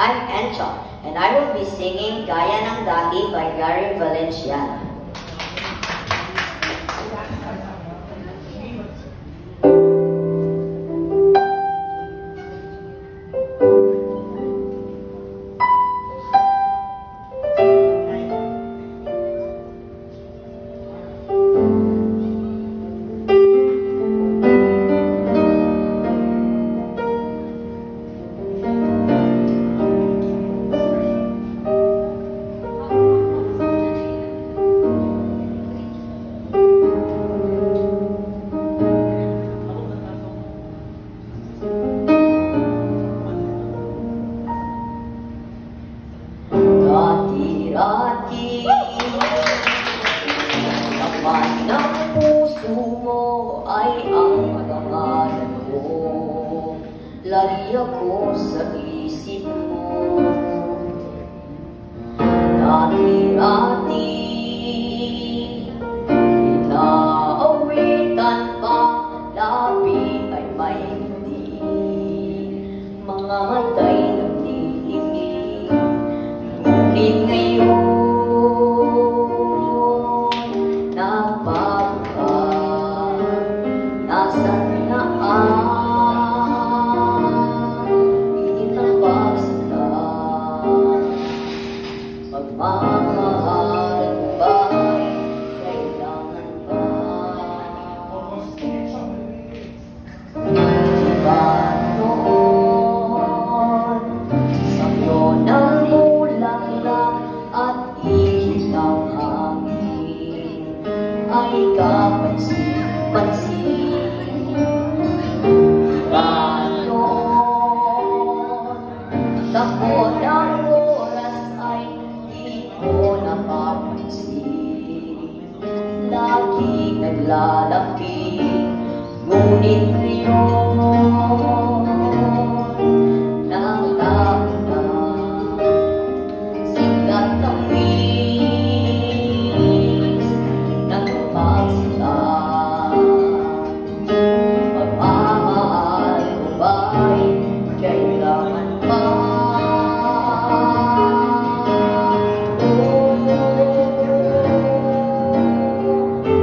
I'm Encho, and I will be singing Gaya ng Dati by Gary Valenciano. Dati-dati naman ng puso mo ay ang pangalan ko. Lagi ako sa isip mo. Dati-dati inaawitan pa, labi ay may hindi. Mga matay nagtitingin, ngunit ngayon nabago ka. Nasaan na init ang pagsala? Pagmamahal mo ba'y kailangan ba? Diba noon sa'yo ng bulaklak at ihip ng hangin ay kapansin-pansin? Diba noon takbo ng oras ay di ko napapansin? Lagi naglalapit, ngunit ngayon nalago na. Sigat ang wish ng pagsita. Pagmamahal ko ba'y kailangan pa?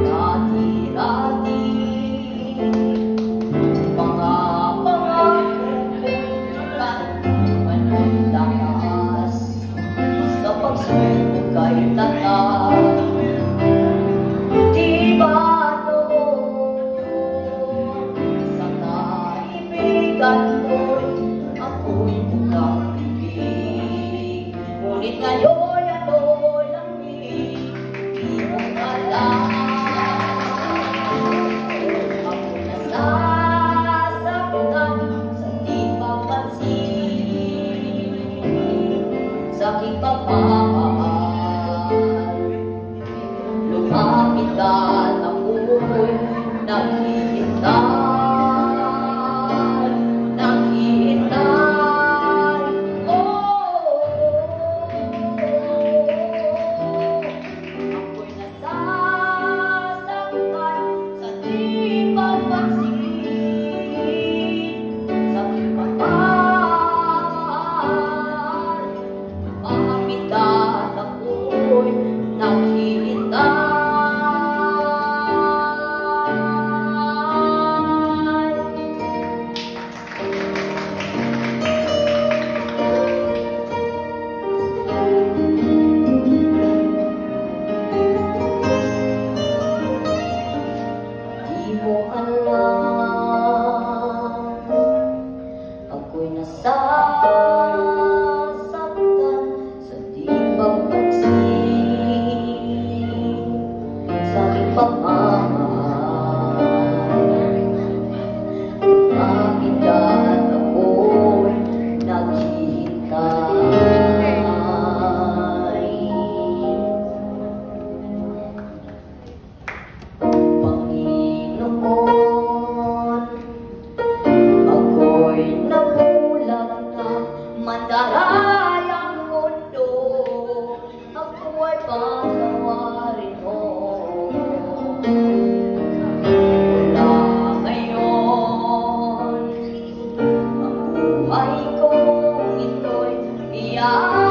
Dati-dati mga pangako ko'y manlakas sa pagsubok kay tatat. Diba noon sa kaibigan ko'y ako'y mukhang bibig, ngunit ngayon ano lamig, di mo alam. Ako nasasaktan sa di papansin, sa aking pagmamahal. Lumapit ka at ako'y naghihintay, naghihintay. Ako'y nasasaktan sa di papansin, sa aking pagmamahal. Lumapit ka at ako'y naghihintay. Di mo alam, ako'y nasasaktan sa di pagpansin, sa aking pagmamahal. Lumapit ka at ako'y naghihintay. Panginoon, ako'y nabulag na mandarayang mundo. Ako ay patawarin mo. Mula ngayon, ang buhay kong ito'y Yeah.